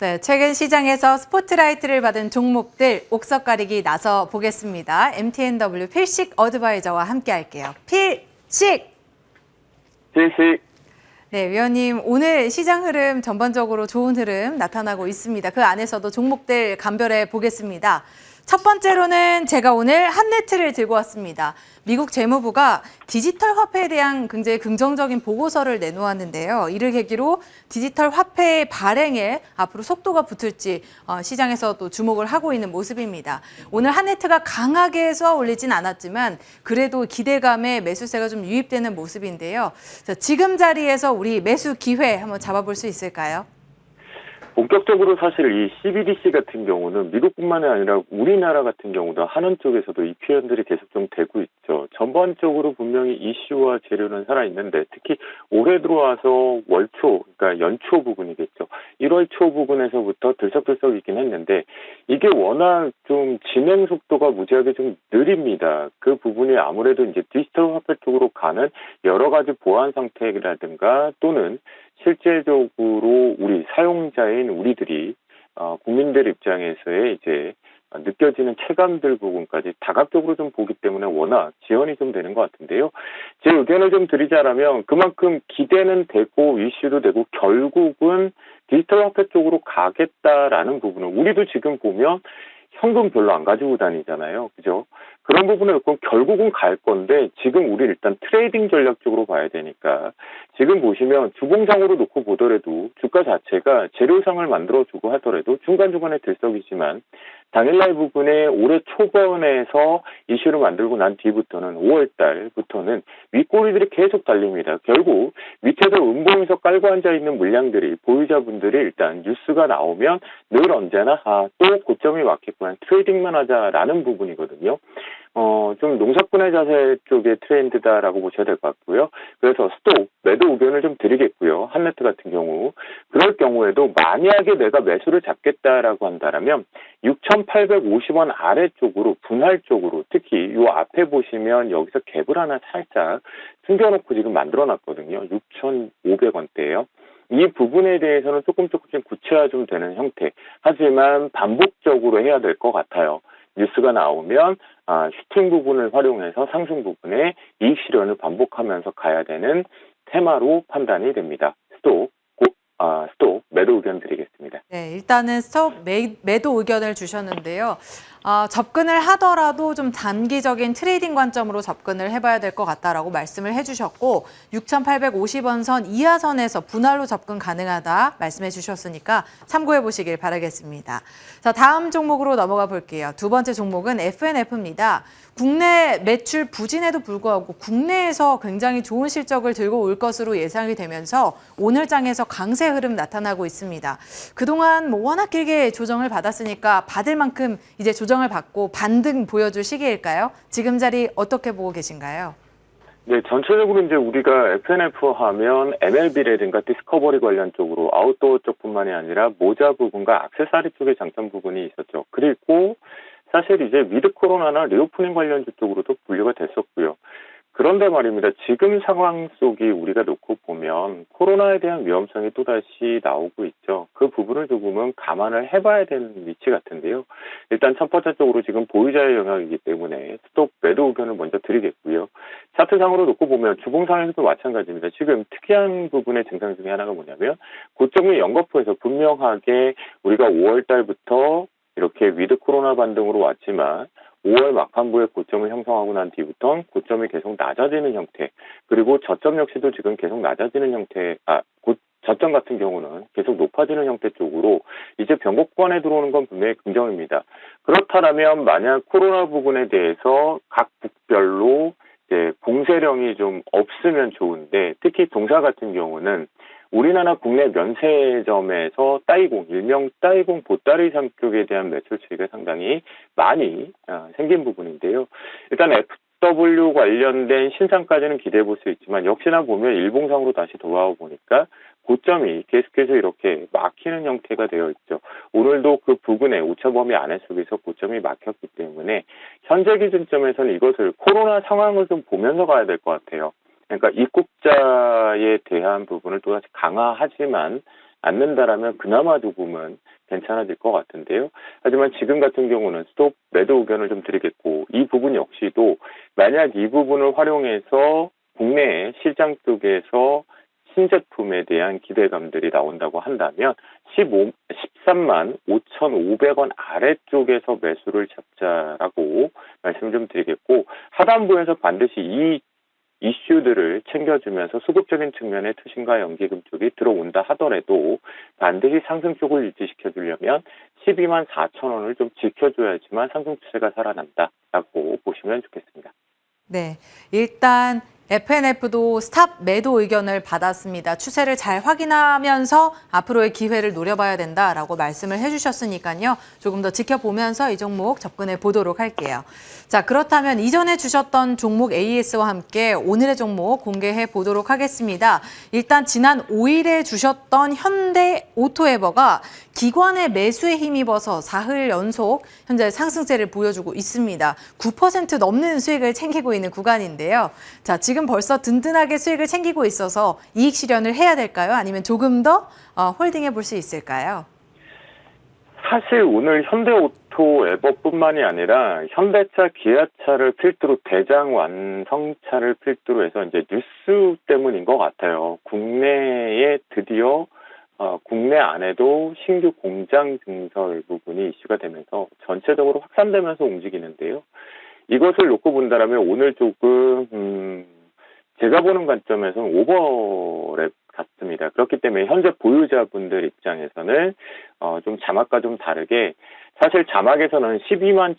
네, 최근 시장에서 스포트라이트를 받은 종목들 옥석 가리기 나서 보겠습니다. MTNW 필식 어드바이저와 함께 할게요. 필식! 필식. 네, 위원님, 오늘 시장 흐름 전반적으로 좋은 흐름 나타나고 있습니다. 그 안에서도 종목들 감별해 보겠습니다. 첫 번째로는 제가 오늘 한네트를 들고 왔습니다. 미국 재무부가 디지털 화폐에 대한 굉장히 긍정적인 보고서를 내놓았는데요. 이를 계기로 디지털 화폐의 발행에 앞으로 속도가 붙을지 시장에서 또 주목을 하고 있는 모습입니다. 오늘 한네트가 강하게 해서 올리진 않았지만 그래도 기대감에 매수세가 좀 유입되는 모습인데요. 자, 지금 자리에서 우리 매수 기회 한번 잡아볼 수 있을까요? 본격적으로 사실 이 CBDC 같은 경우는 미국뿐만이 아니라 우리나라 같은 경우도 하는 쪽에서도 이 표현들이 계속 좀 되고 있죠. 전반적으로 분명히 이슈와 재료는 살아있는데 특히 올해 들어와서 월초, 그러니까 연초 부분이겠죠. 1월 초 부분에서부터 들썩들썩 있긴 했는데 이게 워낙 좀 진행 속도가 무지하게 좀 느립니다. 그 부분이 아무래도 이제 디지털 화폐 쪽으로 가는 여러 가지 보안 상태라든가 또는 실제적으로 우리 사용자인 우리들이 국민들 입장에서의 이제 느껴지는 체감들 부분까지 다각적으로 좀 보기 때문에 워낙 지연이 좀 되는 것 같은데요. 제 의견을 좀 드리자면 그만큼 기대는 되고 이슈도 되고 결국은 디지털 화폐 쪽으로 가겠다라는 부분은 우리도 지금 보면 현금 별로 안 가지고 다니잖아요. 그죠? 그런 부분을 놓고 결국은 갈 건데 지금 우리 일단 트레이딩 전략적으로 봐야 되니까 지금 보시면 주봉상으로 놓고 보더라도 주가 자체가 재료상을 만들어주고 하더라도 중간중간에 들썩이지만 당일날 부분에 올해 초반에서 이슈를 만들고 난 뒤부터는 5월달부터는 윗꼬리들이 계속 달립니다. 결국 밑에서 음봉에서 깔고 앉아있는 물량들이 보유자분들이 일단 뉴스가 나오면 늘 언제나 또 고점이 왔겠구나 트레이딩만 하자라는 부분이거든요. 좀 농사꾼의 자세 쪽의 트렌드다라고 보셔야 될 것 같고요. 그래서 스톱, 매도 의견을 좀 드리겠고요. 한네트 같은 경우. 그럴 경우에도 만약에 내가 매수를 잡겠다라고 한다면 6,850원 아래쪽으로 분할 쪽으로 특히 요 앞에 보시면 여기서 갭을 하나 살짝 숨겨놓고 지금 만들어놨거든요. 6,500원대예요. 이 부분에 대해서는 조금씩 구체화 좀 되는 형태. 하지만 반복적으로 해야 될 것 같아요. 뉴스가 나오면 슈팅 부분을 활용해서 상승 부분에 이익 실현을 반복하면서 가야 되는 테마로 판단이 됩니다. 스톱, 매도 의견 드리겠습니다. 네, 일단은 스톱 매도 의견을 주셨는데요. 접근을 하더라도 좀 단기적인 트레이딩 관점으로 접근을 해봐야 될 것 같다라고 말씀을 해주셨고 6,850원 선 이하선에서 분할로 접근 가능하다 말씀해 주셨으니까 참고해 보시길 바라겠습니다. 자, 다음 종목으로 넘어가 볼게요. 두 번째 종목은 FNF입니다. 국내 매출 부진에도 불구하고 국내에서 굉장히 좋은 실적을 들고 올 것으로 예상이 되면서 오늘 장에서 강세 흐름 나타나고 있습니다. 그동안 워낙 길게 조정을 받았으니까 받을 만큼 이제 조정을 받고 반등 보여줄 시기일까요? 지금 자리 어떻게 보고 계신가요? 네, 전체적으로 이제 우리가 FNF 하면 MLB라든가 디스커버리 관련 쪽으로 아웃도어 쪽뿐만이 아니라 모자 부분과 액세서리 쪽의 장점 부분이 있었죠. 그리고 사실 이제 위드 코로나나 리오프닝 관련주 쪽으로도 분류가 됐었고요. 그런데 말입니다. 지금 상황 속이 우리가 놓고 보면 코로나에 대한 위험성이 또다시 나오고 있죠. 그 부분을 조금은 감안을 해봐야 되는 위치 같은데요. 일단 첫 번째 쪽으로 지금 보유자의 영역이기 때문에 스톱 매도 의견을 먼저 드리겠고요. 차트상으로 놓고 보면 주봉상에서도 마찬가지입니다. 지금 특이한 부분의 증상 중에 하나가 뭐냐면 고점이 연거푸에서 분명하게 우리가 5월 달부터 이렇게 위드 코로나 반등으로 왔지만 5월 막판부에 고점을 형성하고 난 뒤부터 고점이 계속 낮아지는 형태 그리고 저점 역시도 지금 계속 낮아지는 형태 저점 같은 경우는 계속 높아지는 형태 쪽으로 이제 변곡권에 들어오는 건 분명히 긍정입니다. 그렇다면 만약 코로나 부분에 대해서 각 국별로 이제 공세령이 좀 없으면 좋은데 특히 동사 같은 경우는 우리나라 국내 면세점에서 따이공, 일명 따이공 보따리 삼격에 대한 매출 추이가 상당히 많이 생긴 부분인데요. 일단 FW 관련된 신상까지는 기대해 볼 수 있지만 역시나 보면 일봉상으로 다시 돌아오고 보니까 고점이 계속해서 이렇게 막히는 형태가 되어 있죠. 오늘도 그 부근에 우차 범위 안에 속에서 고점이 막혔기 때문에 현재 기준점에서는 이것을 코로나 상황을 좀 보면서 가야 될 것 같아요. 그러니까 입국자에 대한 부분을 또다시 강화하지만 않는다라면 그나마 조금은 괜찮아질 것 같은데요. 하지만 지금 같은 경우는 스톱 매도 의견을 좀 드리겠고, 이 부분 역시도 만약 이 부분을 활용해서 국내 시장 쪽에서 신제품에 대한 기대감들이 나온다고 한다면 13만 5,500원 아래쪽에서 매수를 잡자라고 말씀을 좀 드리겠고, 하단부에서 반드시 이 이슈들을 챙겨주면서 수급적인 측면의 투신과 연기금 쪽이 들어온다 하더라도 반드시 상승 쪽을 유지시켜주려면 12만 4천 원을 좀 지켜줘야지만 상승 추세가 살아난다라고 보시면 좋겠습니다. 네, 일단 FNF도 스탑 매도 의견을 받았습니다. 추세를 잘 확인하면서 앞으로의 기회를 노려봐야 된다라고 말씀을 해주셨으니까요. 조금 더 지켜보면서 이 종목 접근해 보도록 할게요. 자, 그렇다면 이전에 주셨던 종목 AS와 함께 오늘의 종목 공개해 보도록 하겠습니다. 일단 지난 5일에 주셨던 현대 오토에버가 기관의 매수에 힘입어서 4흘 연속 현재 상승세를 보여주고 있습니다. 9% 넘는 수익을 챙기고 있는 구간인데요. 자, 지금 벌써 든든하게 수익을 챙기고 있어서 이익 실현을 해야 될까요? 아니면 조금 더 홀딩해 볼 수 있을까요? 사실 오늘 현대오토에버뿐만이 아니라 현대차, 기아차를 필두로 대장 완성차를 필두로 해서 이제 뉴스 때문인 것 같아요. 국내에 드디어 국내 안에도 신규 공장 증설 부분이 이슈가 되면서 전체적으로 확산되면서 움직이는데요. 이것을 놓고 본다면 오늘 조금 제가 보는 관점에서는 오버랩 같습니다. 그렇기 때문에 현재 보유자분들 입장에서는 좀 자막과 좀 다르게 사실 자막에서는 12만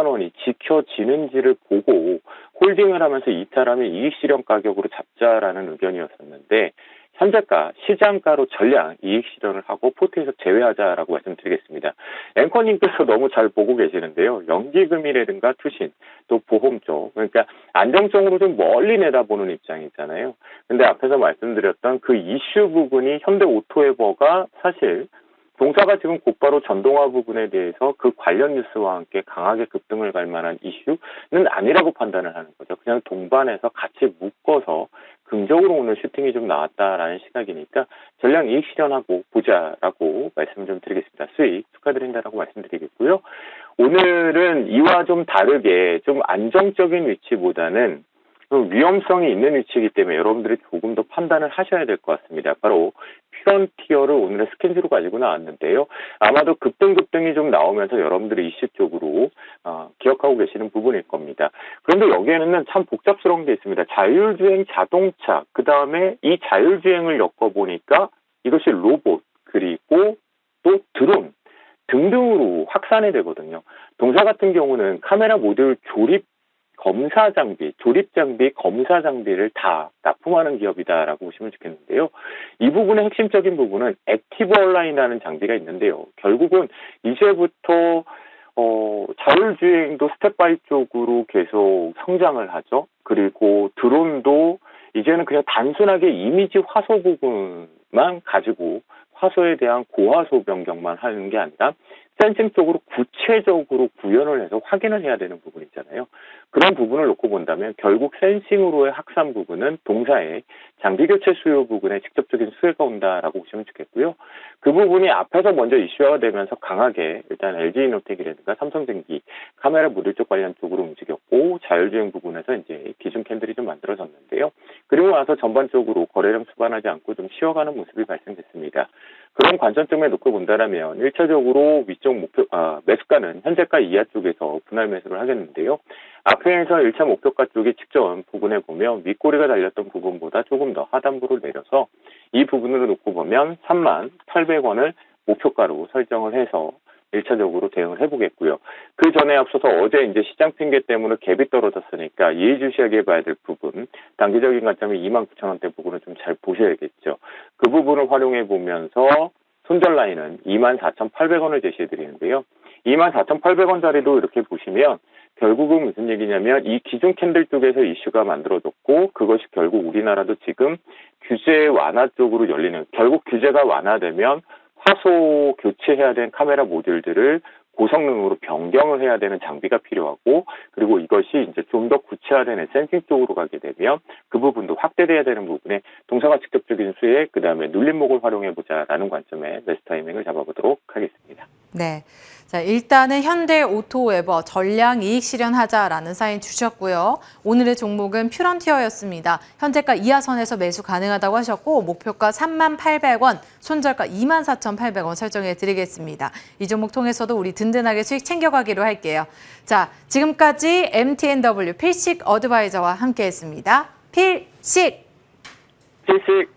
원이 지켜지는지를 보고 홀딩을 하면서 이탈하면 이익 실현 가격으로 잡자라는 의견이었었는데 현재가 시장가로 전량 이익 실현을 하고 포트에서 제외하자라고 말씀드리겠습니다. 앵커님께서 너무 잘 보고 계시는데요. 연기금이라든가 투신, 또 보험 쪽, 그러니까 안정적으로 좀 멀리 내다보는 입장이잖아요. 근데 앞에서 말씀드렸던 그 이슈 부분이 현대오토에버가 사실 동사가 지금 곧바로 전동화 부분에 대해서 그 관련 뉴스와 함께 강하게 급등을 갈 만한 이슈는 아니라고 판단을 하는 거죠. 그냥 동반해서 같이 묶어서 긍정으로 오늘 슈팅이 좀 나왔다라는 시각이니까 전량 이익 실현하고 보자라고 말씀을 좀 드리겠습니다. 수익 축하드린다라고 말씀드리겠고요. 오늘은 이와 좀 다르게 좀 안정적인 위치보다는 위험성이 있는 위치이기 때문에 여러분들이 조금 더 판단을 하셔야 될 것 같습니다. 바로 퓨런티어를 오늘의 스캔즈로 가지고 나왔는데요. 아마도 급등이 좀 나오면서 여러분들이 이슈 쪽으로 기억하고 계시는 부분일 겁니다. 그런데 여기에는 참 복잡스러운 게 있습니다. 자율주행 자동차, 그 다음에 이 자율주행을 엮어보니까 이것이 로봇, 그리고 또 드론 등등으로 확산이 되거든요. 동사 같은 경우는 카메라 모듈 조립 장비, 검사 장비를 다 납품하는 기업이다라고 보시면 좋겠는데요. 이 부분의 핵심적인 부분은 액티브 온라인이라는 장비가 있는데요. 결국은 이제부터 자율주행도 스텝 바이 쪽으로 계속 성장을 하죠. 그리고 드론도 이제는 그냥 단순하게 이미지 화소 부분만 가지고 화소에 대한 고화소 변경만 하는 게 아니라 센싱 쪽으로 구체적으로 구현을 해서 확인을 해야 되는 부분이잖아요. 그런 부분을 놓고 본다면 결국 센싱으로의 확산 부분은 동사의 장비 교체 수요 부분에 직접적인 수혜가 온다라고 보시면 좋겠고요. 그 부분이 앞에서 먼저 이슈화가 되면서 강하게 일단 LG이노텍이라든가 삼성전기 카메라 모듈 쪽 관련 쪽으로 움직였고 자율주행 부분에서 이제 기준 캔들이 좀 만들어졌는데요. 그리고 나서 전반적으로 거래량 수반하지 않고 좀 쉬어가는 모습이 발생됐습니다. 그런 관점점에 놓고 본다면 1차적으로 위쪽 매수가는 현재가 이하 쪽에서 분할 매수를 하겠는데요. 앞에서 1차 목표가 쪽이 직전 부분에 보면 윗꼬리가 달렸던 부분보다 조금 더 하단부를 내려서 이 부분으로 놓고 보면 38,800원을 목표가로 설정을 해서 1차적으로 대응을 해보겠고요. 그 전에 앞서서 어제 이제 시장 핑계 때문에 갭이 떨어졌으니까 예의주시하게 봐야 될 부분, 단기적인 관점이 29,000원대 부분을 좀 잘 보셔야겠죠. 그 부분을 활용해 보면서 손절 라인은 24,800원을 제시해 드리는데요. 24,800원짜리도 이렇게 보시면 결국은 무슨 얘기냐면 이 기존 캔들 쪽에서 이슈가 만들어졌고 그것이 결국 우리나라도 지금 규제 완화 쪽으로 열리는, 결국 규제가 완화되면 화소 교체해야 되는 카메라 모듈들을 고성능으로 변경을 해야 되는 장비가 필요하고, 그리고 이것이 이제 좀 더 구체화되는 센싱 쪽으로 가게 되면 그 부분도 확대돼야 되는 부분에 동사가 직접적인 수혜, 그 다음에 눌림목을 활용해 보자라는 관점에 매수 타이밍을 잡아보도록 하겠습니다. 네. 자, 일단은 현대 오토웨버 전량 이익 실현하자라는 사인 주셨고요. 오늘의 종목은 퓨런티어였습니다. 현재가 이하선에서 매수 가능하다고 하셨고 목표가 38,000원, 손절가 24,800원 설정해 드리겠습니다. 이 종목 통해서도 우리 든든하게 수익 챙겨가기로 할게요. 자, 지금까지 MTNW 필식 어드바이저와 함께했습니다. 필식! 필식!